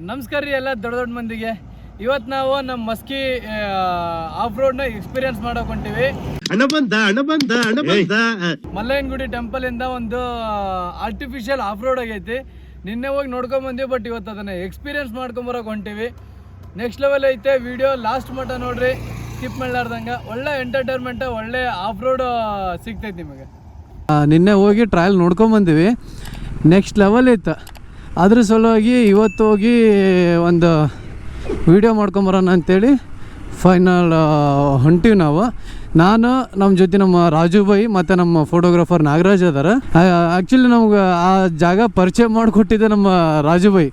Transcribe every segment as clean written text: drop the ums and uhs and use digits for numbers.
ನಮಸ್ಕಾರ ರೀ ಎಲ್ಲ ದೊಡ್ಡ ಮಂದಿಗೆ. ಇವತ್ತು ನಾವು ನಮ್ಮ ಮಸ್ಕಿ ಆಫ್ ರೋಡ್ನ ಎಕ್ಸ್ಪೀರಿಯನ್ಸ್ ಮಾಡೋಕೆ ಹೊಂಟಿವಿ. ಮಲ್ಲಯ್ಯನಗುಡಿ ಟೆಂಪಲ್ ಇಂದ ಒಂದು ಆರ್ಟಿಫಿಷಿಯಲ್ ಆಫ್ ರೋಡ್ ಆಗೈತಿ. ನಿನ್ನೆ ಹೋಗಿ ನೋಡ್ಕೊಂಡ್ ಬಂದಿವಿ, ಬಟ್ ಇವತ್ತು ಅದನ್ನ ಎಕ್ಸ್ಪೀರಿಯನ್ಸ್ ಮಾಡ್ಕೊಂಬರಕ್ಕೆ ಹೊಂಟಿವಿ. ನೆಕ್ಸ್ಟ್ ಲೆವೆಲ್ ಐತೆ. ವಿಡಿಯೋ ಲಾಸ್ಟ್ ಮಟ್ಟ ನೋಡ್ರಿ, ಸ್ಕಿಪ್ ಮಾಡ್ಲಾರ್ದಂಗ. ಒಳ್ಳೆ ಎಂಟರ್ಟೈನ್ಮೆಂಟ್, ಒಳ್ಳೆ ಆಫ್ ರೋಡ್ ಸಿಗ್ತೈತಿ ನಿಮಗೆ. ನಿನ್ನೆ ಹೋಗಿ ಟ್ರಯಲ್ ನೋಡ್ಕೊಂಬಂದಿವಿ, ನೆಕ್ಸ್ಟ್ ಲೆವೆಲ್ ಇತ್ತು. ಅದ್ರ ಸಲುವಾಗಿ ಇವತ್ತು ಹೋಗಿ ಒಂದು ವಿಡಿಯೋ ಮಾಡ್ಕೊಂಬರೋಣ ಅಂಥೇಳಿ ಫೈನಲ್ ಹೊಂಟಿವಿ ನಾವು. ನಾನು ನಮ್ಮ ಜೊತೆ ನಮ್ಮ ರಾಜು ಭಾಯಿ ಮತ್ತು ನಮ್ಮ ಫೋಟೋಗ್ರಾಫರ್ ನಾಗರಾಜ್ ಅದಾರ. ಆ್ಯಕ್ಚುಲಿ ನಮ್ಗೆ ಆ ಜಾಗ ಪರಿಚಯ ಮಾಡಿಕೊಟ್ಟಿದ್ದೆ ನಮ್ಮ ರಾಜು ಭಾಯಿ.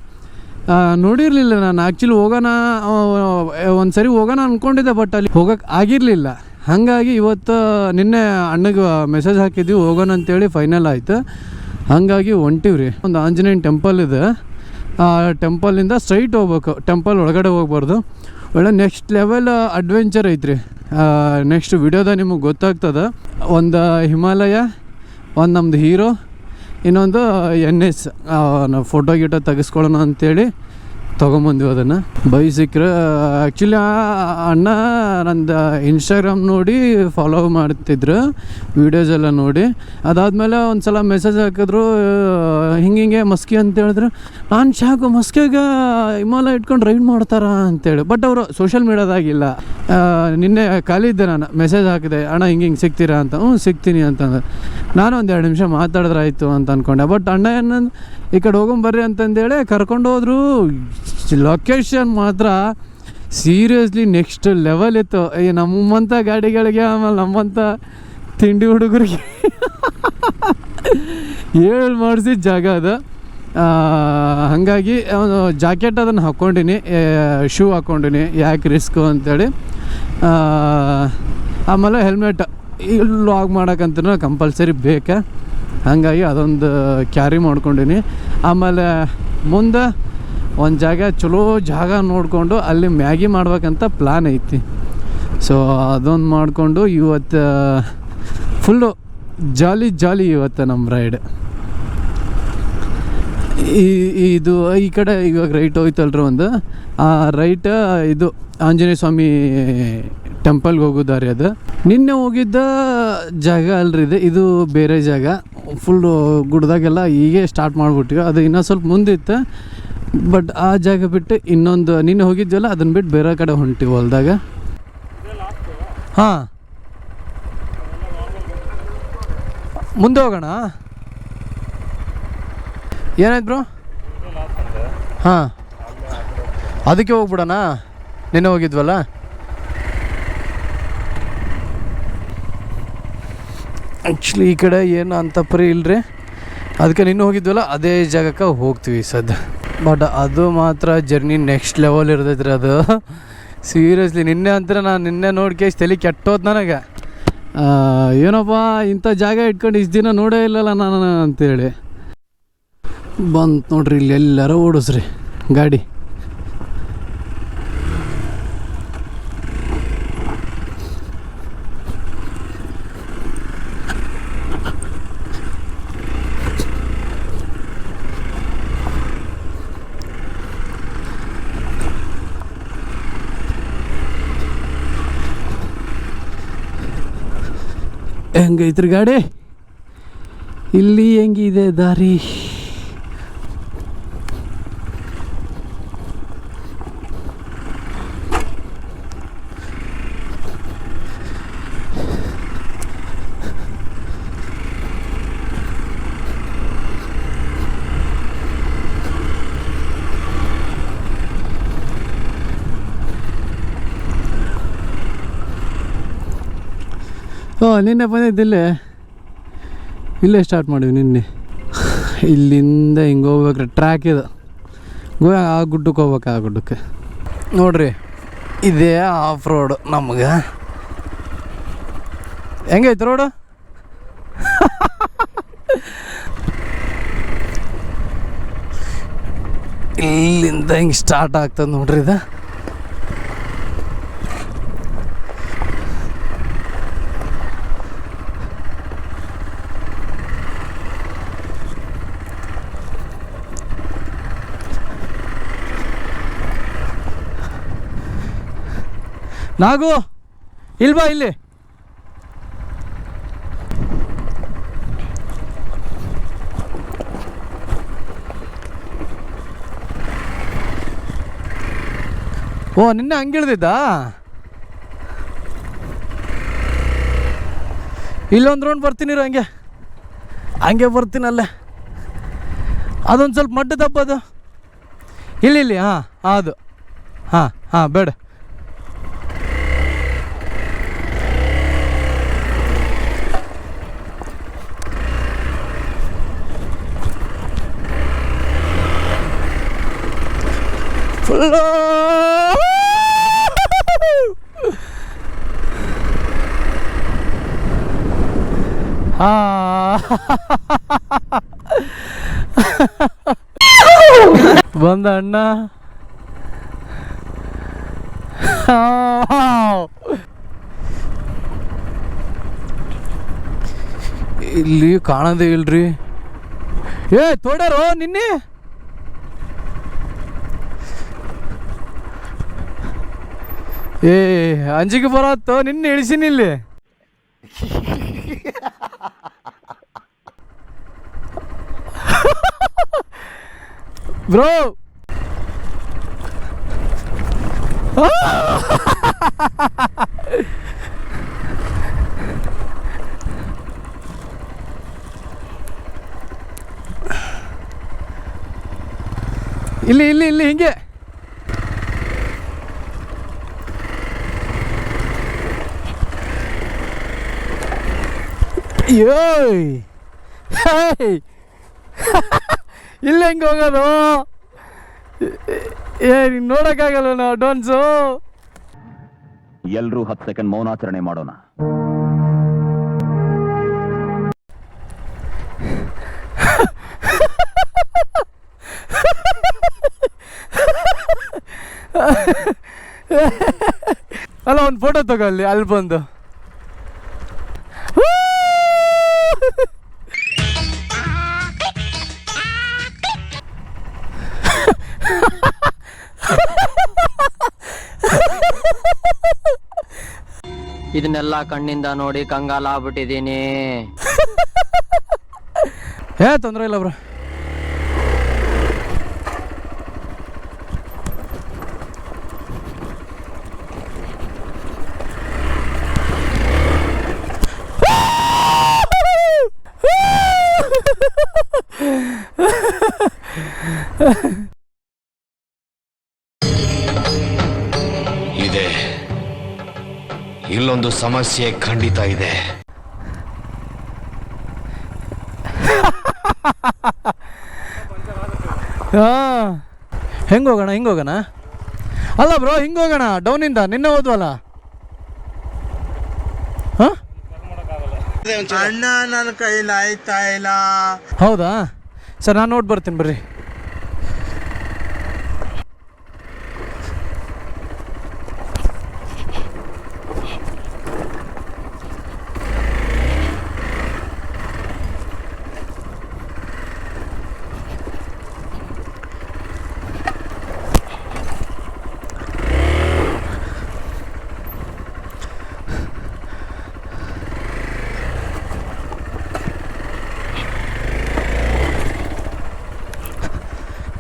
ನೋಡಿರಲಿಲ್ಲ ನಾನು. ಆ್ಯಕ್ಚುಲಿ ಹೋಗೋಣ ಒಂದು ಸರಿ ಹೋಗೋಣ ಅಂದ್ಕೊಂಡಿದ್ದೆ, ಬಟ್ ಅಲ್ಲಿ ಹೋಗೋಕ್ಕೆ ಆಗಿರಲಿಲ್ಲ. ಹಾಗಾಗಿ ಇವತ್ತು ನಿನ್ನೆ ಅಣ್ಣಗೆ ಮೆಸೇಜ್ ಹಾಕಿದ್ವಿ ಹೋಗೋಣ ಅಂತೇಳಿ ಫೈನಲ್ ಆಯಿತು. ಹಾಗಾಗಿ ಹೊಂಟಿವ್ರಿ. ಒಂದು ಆಂಜನೇಯನ ಟೆಂಪಲ್ ಇದೆ, ಆ ಟೆಂಪಲಿಂದ ಸ್ಟ್ರೈಟ್ ಹೋಗ್ಬೇಕು, ಟೆಂಪಲ್ ಒಳಗಡೆ ಹೋಗ್ಬಾರ್ದು. ಒಳ್ಳೆ ನೆಕ್ಸ್ಟ್ ಲೆವೆಲ್ ಅಡ್ವೆಂಚರ್ ಐತ್ರಿ. ನೆಕ್ಸ್ಟ್ ವಿಡಿಯೋದಾಗ ನಿಮಗೆ ಗೊತ್ತಾಗ್ತದೆ. ಒಂದು ಹಿಮಾಲಯ, ಒಂದು ನಮ್ಮದು ಹೀರೋ, ಇನ್ನೊಂದು NS. ನಾವು ಫೋಟೋ ಗೀಟೋ ತೆಗೆಸ್ಕೊಳ್ಳೋಣ ಅಂಥೇಳಿ ತೊಗೊಂಬಂದ್ವಿ ಅದನ್ನು. ಬೈ ಸಿಕ್ಕರೆ ಆ್ಯಕ್ಚುಲಿ ಅಣ್ಣ ನಂದು ಇನ್ಸ್ಟಾಗ್ರಾಮ್ ನೋಡಿ ಫಾಲೋ ಮಾಡ್ತಿದ್ರು, ವೀಡಿಯೋಸ್ ಎಲ್ಲ ನೋಡಿ. ಅದಾದಮೇಲೆ ಒಂದು ಸಲ ಮೆಸೇಜ್ ಹಾಕಿದ್ರು, ಹಿಂಗೆ ಮಸ್ಕಿ ಅಂತ ಹೇಳಿದ್ರು. ನಾನು ಶಾಕು, ಮಸ್ಕಿಗೆ ಹಿಮಾಲಯ ಇಟ್ಕೊಂಡು ರೈಡ್ ಮಾಡ್ತಾರ ಅಂತೇಳಿ. ಬಟ್ ಅವರು ಸೋಷಿಯಲ್ ಮೀಡಿಯಾದಾಗಿಲ್ಲ. ನಿನ್ನೆ ಖಾಲಿ ಇದ್ದೆ, ನಾನು ಮೆಸೇಜ್ ಹಾಕಿದೆ, ಅಣ್ಣ ಹಿಂಗೆ ಸಿಗ್ತೀರಾ ಅಂತ. ಸಿಗ್ತೀನಿ ಅಂತಂದ್ರೆ ನಾನು ಒಂದು 2 ನಿಮಿಷ ಮಾತಾಡಿದ್ರೆ ಆಯಿತು ಅಂತ ಅಂದ್ಕೊಂಡೆ. ಬಟ್ ಅಣ್ಣ ಏನಂದು ಈ ಕಡೆ ಹೋಗೊಂಬರ್ರಿ ಅಂತಂದೇಳಿ ಕರ್ಕೊಂಡು ಹೋದ್ರು. ಲೊಕೇಶನ್ ಮಾತ್ರ ಸೀರಿಯಸ್ಲಿ ನೆಕ್ಸ್ಟ್ ಲೆವೆಲ್ ಇತ್ತು. ನಮ್ಮಂಥ ಗಾಡಿಗಳಿಗೆ, ಆಮೇಲೆ ನಮ್ಮಂಥ ತಿಂಡಿ ಹುಡುಗರಿಗೆ ಹೇಳಿ ಮಾಡಿಸಿದ ಜಾಗ ಅದು. ಹಾಗಾಗಿ ಜಾಕೆಟ್ ಅದನ್ನು ಹಾಕ್ಕೊಂಡಿನಿ, ಶೂ ಹಾಕ್ಕೊಂಡಿನಿ, ಯಾಕೆ ರಿಸ್ಕು ಅಂಥೇಳಿ. ಆಮೇಲೆ ಹೆಲ್ಮೆಟ್ ಇಲ್ಲಿ ಲಾಗ್ ಮಾಡೋಕ್ಕಂತ ಕಂಪಲ್ಸರಿ ಬೇಕಾ, ಹಾಗಾಗಿ ಅದೊಂದು ಕ್ಯಾರಿ ಮಾಡ್ಕೊಂಡಿನಿ. ಆಮೇಲೆ ಮುಂದೆ ಒಂದು ಜಾಗ, ಚಲೋ ಜಾಗ ನೋಡಿಕೊಂಡು ಅಲ್ಲಿ ಮ್ಯಾಗಿ ಮಾಡ್ಬೇಕಂತ ಪ್ಲ್ಯಾನ್ ಐತಿ. ಸೊ ಅದೊಂದು ಮಾಡಿಕೊಂಡು ಇವತ್ತು ಫುಲ್ಲು ಜಾಲಿ ಇವತ್ತು ನಮ್ಮ ರೈಡ್. ಇದು ಈ ಕಡೆ ಇವಾಗ ರೈಟ್ ಹೋಯ್ತಲ್ರಿ ಒಂದು, ಆ ರೈಟ್ ಇದು ಆಂಜನೇಯ ಸ್ವಾಮಿ ಟೆಂಪಲ್ಗೆ ಹೋಗೋ ದಾರಿ ಅದು. ನಿನ್ನೆ ಹೋಗಿದ್ದ ಜಾಗ ಅಲ್ರಿ ಇದು ಬೇರೆ ಜಾಗ. ಫುಲ್ಲು ಗುಡ್ದಾಗೆಲ್ಲ ಹೀಗೆ ಸ್ಟಾರ್ಟ್ ಮಾಡಿಬಿಟ್ಟಿವಿ. ಅದು ಇನ್ನೂ ಸ್ವಲ್ಪ ಮುಂದಿತ್ತು, ಬಟ್ ಆ ಜಾಗ ಬಿಟ್ಟು ಇನ್ನೊಂದು ನಿನ್ನೆ ಹೋಗಿದ್ವಲ್ಲ ಅದನ್ನು ಬಿಟ್ಟು ಬೇರೆ ಕಡೆ ಹೊಂಟಿವಿ ಹೊಲ್ದಾಗ. ಹಾಂ, ಮುಂದೆ ಹೋಗೋಣ. ಏನಾಯ್ತು ಬ್ರೋ? ಹಾಂ, ಅದಕ್ಕೆ ಹೋಗ್ಬಿಡೋಣ. ನಿನ್ನೆ ಹೋಗಿದ್ವಲ್ಲ. ಆ್ಯಕ್ಚುಲಿ ಈ ಕಡೆ ಏನು ಅಂತ ಪರಿ ಇಲ್ಲರಿ, ಅದಕ್ಕೆ ನಿನ್ನೆ ಹೋಗಿದ್ವಲ್ಲ ಅದೇ ಜಾಗಕ್ಕೆ ಹೋಗ್ತೀವಿ ಸದ್ಯ. ಬಟ್ ಅದು ಮಾತ್ರ ಜರ್ನಿ ನೆಕ್ಸ್ಟ್ ಲೆವೆಲ್ ಇರ್ತೈತೆ ರೀ ಅದು. ಸೀರಿಯಸ್ಲಿ ನಿನ್ನೆ ಅಂತಾರೆ, ನಾನು ನಿನ್ನೆ ನೋಡಿ ತಲೆ ಕೆಟ್ಟೋದು ನನಗೆ. ಏನಪ್ಪ ಇಂಥ ಜಾಗ ಇಟ್ಕೊಂಡು ಇಷ್ಟು ದಿನ ನೋಡೇ ಇಲ್ಲಲ್ಲ ನಾನು ಅಂತೇಳಿ. ಬಂತು ನೋಡ್ರಿ, ಇಲ್ಲಿ ಎಲ್ಲರೂ ಓಡಿಸ್ರಿ ಗಾಡಿ. ಹೆಂಗೈತ್ರಿ ಗಾಡಿ? ಇಲ್ಲಿ ಹೆಂಗಿದೆ ದಾರಿ? ನಿನ್ನೆ ಬಂದಿದ್ದಿಲ್ಲೇ, ಇಲ್ಲೇ ಸ್ಟಾರ್ಟ್ ಮಾಡೀವಿ ನಿನ್ನೆ. ಇಲ್ಲಿಂದ ಹಿಂಗೆ ಹೋಗ್ಬೇಕ್ರಿ, ಟ್ರ್ಯಾಕ್ ಇದು. ಆ ಗುಡ್ಡಕ್ಕೆ ಹೋಗ್ಬೇಕು, ಆ ಗುಡ್ಡಕ್ಕೆ ನೋಡ್ರಿ. ಇದೇ ಆಫ್ ರೋಡು ನಮ್ಗೆ. ಹೆಂಗೈತೆ ರೋಡು? ಇಲ್ಲಿಂದ ಹಿಂಗೆ ಸ್ಟಾರ್ಟ್ ಆಗ್ತದೆ ನೋಡ್ರಿ ಇದು. ನಾಗು ಇಲ್ಬಾ ಇಲ್ಲಿ. ಓ ನಿನ್ನೆ ಹಂಗಿಳ್ದಿದ್ದ. ಇಲ್ಲೊಂದು ರೌಂಡ್ ಬರ್ತೀನಿರು, ಹಂಗೆ ಬರ್ತೀನಲ್ಲೇ. ಅದೊಂದು ಸ್ವಲ್ಪ ಮಡ್ಡ ದಬ್ಬದು ಇಲ್ಲಿ. ಹಾಂ ಅದು ಹಾಂ ಬೇಡ. ಫುಲ್ಲು ಬಂದ ಅಣ್ಣ. ಇಲ್ಲಿ ಕಾಣದೇ ಇಲ್ರಿ. ತೋಡಾರೋ ನಿನ್ನೆ ಅಂಜಿಗೆ ಬರತ್ತೋ, ನಿನ್ನೆ ಇಳಿಸಿನಿ ಇಲ್ಲಿ. ಬ್ರೋ ಇಲ್ಲಿ ಹಿಂಗೆ. ಇಲ್ಲ ಹೆಂಗೆ ಹೋಗೋದು? ನೋಡಕ್ಕಾಗಲ್ಲ ನಾವು ಡಾನ್ಸು. ಎಲ್ರೂ 10 ಸೆಕೆಂಡ್ ಮೌನಾಚರಣೆ ಮಾಡೋಣ. ಅಲ್ಲ ಒಂದು ಫೋಟೋ ತಗೋ ಅಲ್ಲಿ ಬಂದು. ಇದನ್ನೆಲ್ಲ ಕಣ್ಣಿಂದ ನೋಡಿ ಕಂಗಾಲ ಆಗ್ಬಿಟ್ಟಿದೀನಿ. ತೊಂದರೆ ಇಲ್ಲ ಬ್ರೋ. ಇದೆ, ಇಲ್ಲೊಂದು ಸಮಸ್ಯೆ ಖಂಡಿತ ಇದೆ. ಹಿಂಗೋಗೋಣ. ಅಲ್ಲ ಬ್ರೋ ಹಿಂಗೋಗೋಣ ಡೌನಿಂದ. ನಿನ್ನೆ ಹೋದ್ವಲ್ಲ. ಅಣ್ಣ ನನ್ನ ಕೈಲಿ ಆಯ್ತಾ ಇಲ್ಲ. ಹೌದಾ ಸರ್, ನಾನು ನೋಡಿ ಬರ್ತೀನಿ ಬರ್ರಿ.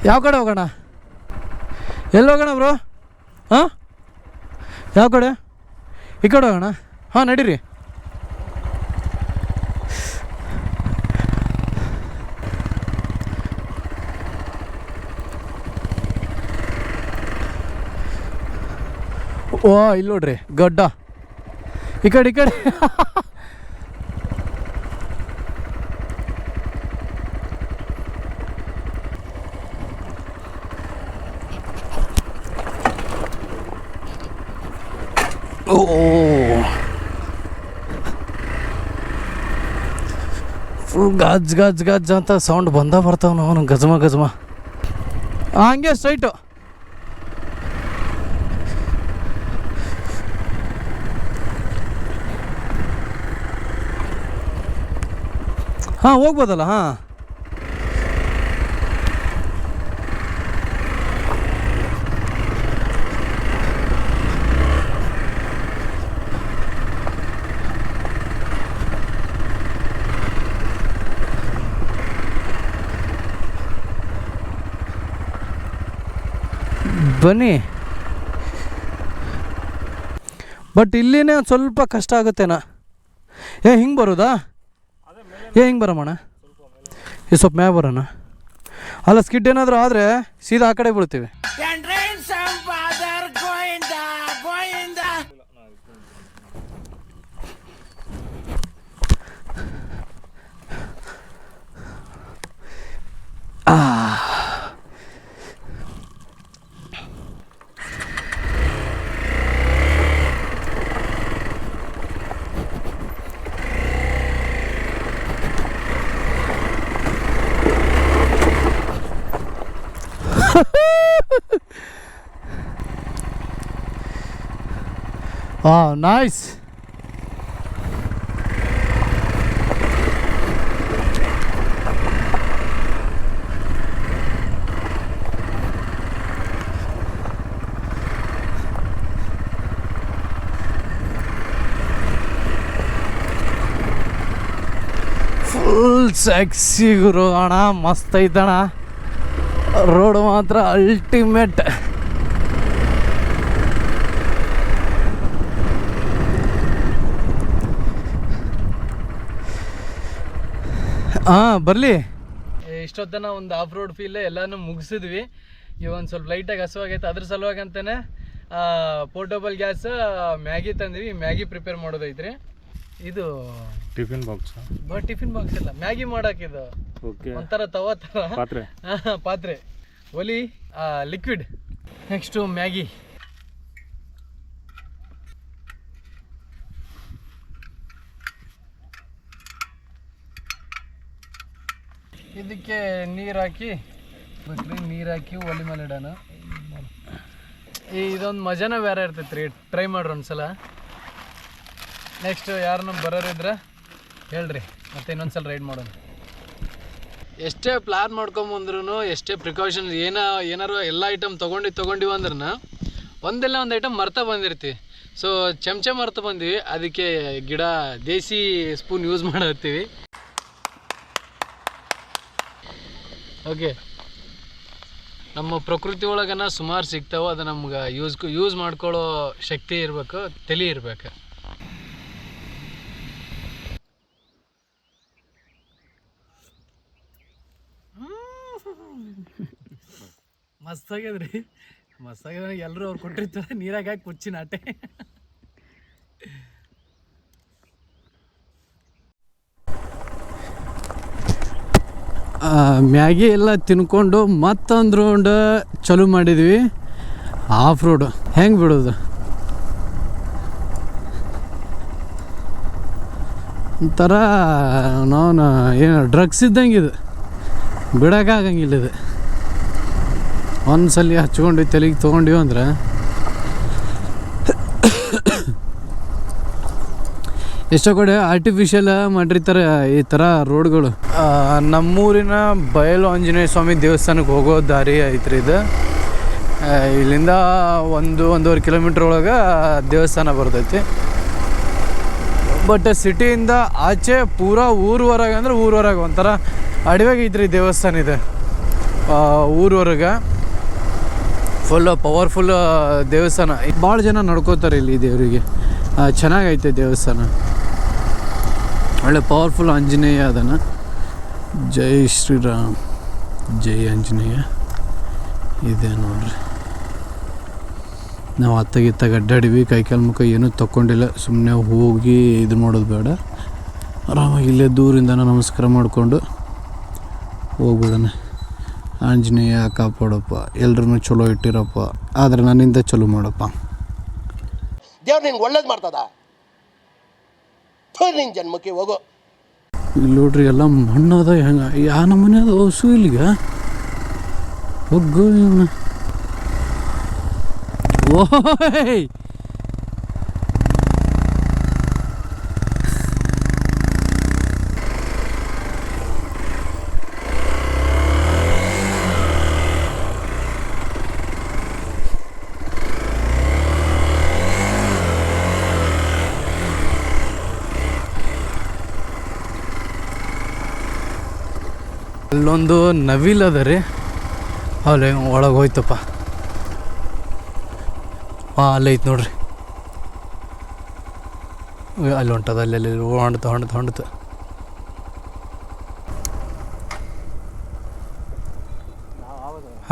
ಯಾವ ಕಡೆ ಹೋಗೋಣ? ಎಲ್ಲಿ ಹೋಗೋಣ ಬ್ರೋ? ಯಾವ ಕಡೆ? ಈ ಕಡೆ ಹೋಗೋಣ. ನಡೀರಿ. ಇಲ್ಲಿ ನೋಡ್ರಿ ಗಡ್ಡ. ಈ ಕಡೆ ಫುಲ್ ಗಜ್ ಅಂತ ಸೌಂಡ್ ಬರ್ತಾವ ನಾವು. ಗಜಮ ಹಂಗೆ ಸ್ಟ್ರೈಟು. ಹೋಗ್ಬೋದಲ್ಲ. ಬನ್ನಿ. ಬಟ್ ಇಲ್ಲಿನೇ ಒಂದು ಸ್ವಲ್ಪ ಕಷ್ಟ ಆಗುತ್ತೇನಾ? ಹಿಂಗೆ ಬರೋದಾ? ಹಿಂಗೆ ಬರಮ್ಮಣ್ಣ, ಸ್ವಲ್ಪ ಮ್ಯಾಗ ಬರೋಣ. ಅಲ್ಲ ಸ್ಕಿಡ್ ಏನಾದರೂ ಆದರೆ ಸೀದಾ ಆ ಕಡೆ ಬೀಳ್ತೀವಿ. ನೈಸ್. ಫುಲ್ ಸೆಕ್ಸಿ ಗುರು ಅಣ್ಣ, ಮಸ್ತ್ ಐತಣ್ಣ. ರೋಡ್ ಮಾತ್ರ ಅಲ್ಟಿಮೇಟ್. ಬರಲಿ. ಇಷ್ಟೊತ್ತನ ಒಂದು ಆಫ್ ರೋಡ್ ಫೀಲ್ ಎಲ್ಲಾನು ಮುಗಿಸಿದ್ವಿ. ಒಂದು ಸ್ವಲ್ಪ ಲೈಟಾಗಿ ಹಸುವಾಗೈತೆ, ಅದ್ರ ಸಲುವಾಗಿ ಅಂತಾನೆ ಪೋರ್ಟಬಲ್ ಗ್ಯಾಸ್ ಮ್ಯಾಗಿ ತಂದ್ವಿ. ಮ್ಯಾಗಿ ಪ್ರಿಪೇರ್ ಮಾಡೋದೈತ್ರಿ. ಇದು ಟಿಫಿನ್ ಬಾಕ್ಸ್ ಇಲ್ಲ, ಮ್ಯಾಗಿ ಮಾಡಾಕಿದು ಒಂಥರ ತವಾ ಥರ ಪಾತ್ರೆ, ಒಲಿ, ಲಿಕ್ವಿಡ್. Next Maggi. ಇದಕ್ಕೆ ನೀರು ಹಾಕಿ ಒಲೆ ಮೇಲೆ ಇಡೋಣ. ಇದೊಂದು ಮಜಾನ ಬೇರೆ ಇರ್ತೈತೆ ರೀ, ಟ್ರೈ ಮಾಡ್ರಿ ಒಂದ್ಸಲ. ನೆಕ್ಸ್ಟ್ ಯಾರನ್ನ ಬರೋರಿದ್ರೆ ಹೇಳ್ರಿ, ಮತ್ತೆ ಇನ್ನೊಂದ್ಸಲ ರೈಡ್ ಮಾಡೋಣ. ಎಷ್ಟೇ ಪ್ಲ್ಯಾನ್ ಮಾಡ್ಕೊಂಬಂದ್ರೂ, ಎಷ್ಟೇ ಪ್ರಿಕಾಷನ್ ಏನಾರು ಎಲ್ಲ ಐಟಮ್ ತೊಗೊಂಡಿವಿ ಅಂದ್ರೆ ಒಂದೆಲ್ಲ ಒಂದು ಐಟಮ್ ಮರ್ತಾ ಬಂದಿರ್ತೀವಿ. ಸೊ ಚಮಚ ಮರ್ತಾ ಬಂದೀವಿ, ಅದಕ್ಕೆ ಗಿಡ ದೇಸಿ ಸ್ಪೂನ್ ಯೂಸ್ ಮಾಡತ್ತೀವಿ. ಓಕೆ, ನಮ್ಮ ಪ್ರಕೃತಿ ಒಳಗನ ಸುಮಾರು ಸಿಗ್ತಾವೆ. ಅದು ನಮ್ಗೆ ಯೂಸ್ ಮಾಡ್ಕೊಳ್ಳೋ ಶಕ್ತಿ ಇರಬೇಕು, ತಲೆ ಇರ್ಬೇಕು. ಮಸ್ತಾಗ್ಯದ್ರಿ, ಮಸ್ತಾಗ್ಯದ. ಎಲ್ಲರೂ ಅವ್ರು ಕೊಟ್ಟಿರ್ತಾರೆ, ನೀರಾಗ ಹಾಕಿ ಕುಚ್ಚಿನ ಆಟೆ. ಮ್ಯಾಗಿ ಎಲ್ಲ ತಿನ್ಕೊಂಡು ಮತ್ತೊಂದು ರೌಂಡ್ ಚಾಲೂ ಮಾಡಿದ್ವಿ. ಆಫ್ ರೋಡು ಹೆಂಗೆ ಬಿಡೋದು, ಒಂಥರ ನಾನು ಏನು ಡ್ರಗ್ಸ್ ಇದ್ದಂಗೆ ಇದು, ಬಿಡೋಕ್ಕಾಗಂಗಿಲ್ಲ ಇದು. ಒಂದ್ಸಲ ಹಚ್ಕೊಂಡು ತಲೆಗೆ ತೊಗೊಂಡಿವಿ ಅಂದ್ರೆ ಎಷ್ಟೋ ಕಡೆ ಆರ್ಟಿಫಿಷಿಯಲ್ ಮಾಡಿರ್ತಾರೆ ಈ ಥರ ರೋಡ್ಗಳು. ನಮ್ಮೂರಿನ ಬಯಲು ಆಂಜನೇಯ ಸ್ವಾಮಿ ದೇವಸ್ಥಾನಕ್ಕೆ ಹೋಗೋ ದಾರಿ ಐತ್ರಿ ಇದು. ಇಲ್ಲಿಂದ 1-1.5 ಕಿಲೋಮೀಟ್ರ್ ಒಳಗೆ ದೇವಸ್ಥಾನ ಬರ್ತೈತಿ. ಬಟ್ ಸಿಟಿಯಿಂದ ಆಚೆ ಪೂರಾ ಊರವರೆಗೆ ಅಂದ್ರೆ ಊರವರೆಗೆ ಒಂಥರ ಅಡವೆಗೆ ಐತ್ರಿ ದೇವಸ್ಥಾನ ಇದೆ. ಊರವರೆಗೆ ಫುಲ್ಲು ಪವರ್ಫುಲ್ ದೇವಸ್ಥಾನ. ಭಾಳ ಜನ ನಡ್ಕೋತಾರೆ ಇಲ್ಲಿ ದೇವರಿಗೆ. ಚೆನ್ನಾಗೈತೆ ದೇವಸ್ಥಾನ, ಒಳ್ಳೆ ಪವರ್ಫುಲ್ ಆಂಜನೇಯ ಅದನ್ನು. ಜೈ ಶ್ರೀರಾಮ್, ಜೈ ಆಂಜನೇಯ ಇದೆ ನೋಡ್ರಿ. ನಾವು ಅತ್ತಾಗಿತ್ತಾಗ ಅಡ್ಡಾಡಿವಿ, ಕೈಕಾಲು ಮುಖ ಏನೂ ತಗೊಂಡಿಲ್ಲ. ಸುಮ್ಮನೆ ಹೋಗಿ ಇದು ಮಾಡೋದು ಬೇಡ, ಆರಾಮಾಗಿ ಇಲ್ಲೇ ದೂರಿಂದ ನಮಸ್ಕಾರ ಮಾಡಿಕೊಂಡು ಹೋಗ್ಬಿಡೋಣ. ಆಂಜನೇಯ ಕಾಪಾಡಪ್ಪ, ಎಲ್ರೂ ಚಲೋ ಇಟ್ಟಿರಪ್ಪ, ಆದರೆ ನನ್ನಿಂದ ಚಲೋ ಮಾಡಪ್ಪ. ದೇವ್ರು ನಿನ್ಗೆ ಒಳ್ಳೇದು ಮಾಡ್ತದ, ನಿನ್ನ ಜನ್ಮಕ್ಕೆ ಹೋಗೋ. ಇಲ್ಲಿ ನೋಡ್ರಿ ಎಲ್ಲ ಮಣ್ಣದ, ಹೆಂಗೆ ಯಾವ ನಮ್ಮನೆ ಅದು ಹಸು ಇಲ್ಲಿಗ ಹೋಗೋ. ಓಯ್ ಅಲ್ಲೊಂದು ನವಿಲ್ ಅದ ರೀ, ಅಲ್ಲಿ ಒಳಗೆ ಹೋಯ್ತಪ್ಪ. ಹಾಂ ಅಲ್ಲೈತೆ ನೋಡ್ರಿ, ಅಲ್ಲಿ ಹೊಂಟದ, ಅಲ್ಲಿ ಹೊಂಡ್ತು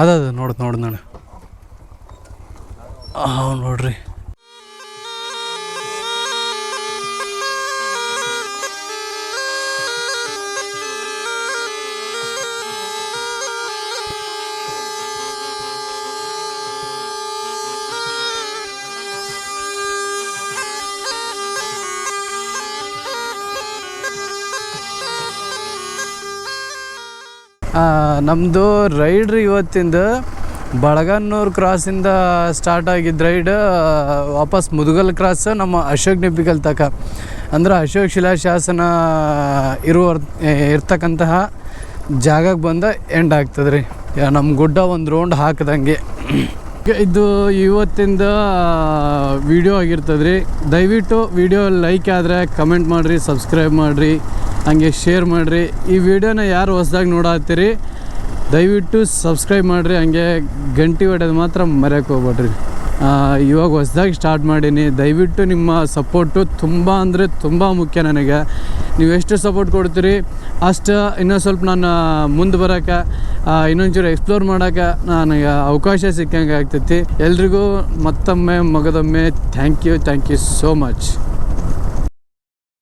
ಅದ ನೋಡ್ದು ನಾನು ನೋಡ್ರಿ. ನಮ್ಮದು ರೈಡ್ರಿ ಇವತ್ತಿಂದ ಬಳಗನ್ನೂರು ಕ್ರಾಸಿಂದ ಸ್ಟಾರ್ಟ್ ಆಗಿದ್ದ ರೈಡ್ ವಾಪಸ್ ಮುದುಗಲ್ ಕ್ರಾಸ್ ನಮ್ಮ ಅಶೋಕ್ ನೆಬ್ಬಿಗಲ್ ತಕ, ಅಂದ್ರೆ ಅಶೋಕ್ ಶಿಲಾಶಾಸನ ಇರ್ತಕ್ಕಂತಹ ಜಾಗಕ್ಕೆ ಬಂದ ಎಂಡ್ ಆಗ್ತದೆ ರೀ. ನಮ್ಮ ಗುಡ್ಡ ಒಂದು ರೌಂಡ್ ಹಾಕಿದಂಗೆ ಇದು ಇವತ್ತಿಂದ ವಿಡಿಯೋ ಆಗಿರ್ತದೆ ರೀ. ದಯವಿಟ್ಟು ವಿಡಿಯೋ ಲೈಕ್ ಆದರೆ ಕಮೆಂಟ್ ಮಾಡಿರಿ, ಸಬ್ಸ್ಕ್ರೈಬ್ ಮಾಡಿರಿ, ಹಂಗೆ ಶೇರ್ ಮಾಡಿರಿ. ಈ ವಿಡಿಯೋನ ಯಾರು ಹೊಸ್ದಾಗಿ ನೋಡತ್ತೀರಿ ದಯವಿಟ್ಟು ಸಬ್ಸ್ಕ್ರೈಬ್ ಮಾಡಿರಿ, ಹಂಗೆ ಗಂಟೆ ಹೊಡೆಯೋದು ಮಾತ್ರ ಮರೆಯೋಕೆ ಹೋಗ್ಬೇಡ್ರಿ. ಇವಾಗ ಹೊಸ್ದಾಗಿ ಸ್ಟಾರ್ಟ್ ಮಾಡೀನಿ, ದಯವಿಟ್ಟು ನಿಮ್ಮ ಸಪೋರ್ಟು ತುಂಬ ಅಂದರೆ ತುಂಬ ಮುಖ್ಯ ನನಗೆ. ನೀವು ಎಷ್ಟು ಸಪೋರ್ಟ್ ಕೊಡ್ತೀರಿ ಅಷ್ಟು ಇನ್ನೊಂದು ಸ್ವಲ್ಪ ನಾನು ಮುಂದೆ ಬರೋಕ್ಕೆ, ಇನ್ನೊಂಚೂರು ಎಕ್ಸ್ಪ್ಲೋರ್ ಮಾಡೋಕ್ಕೆ ನನಗೆ ಅವಕಾಶ ಸಿಕ್ಕಂಗೆ ಆಗ್ತೈತಿ. ಎಲ್ರಿಗೂ ಮತ್ತೊಮ್ಮೆ ಮಗದೊಮ್ಮೆ ಥ್ಯಾಂಕ್ ಯು ಸೋ ಮಚ್.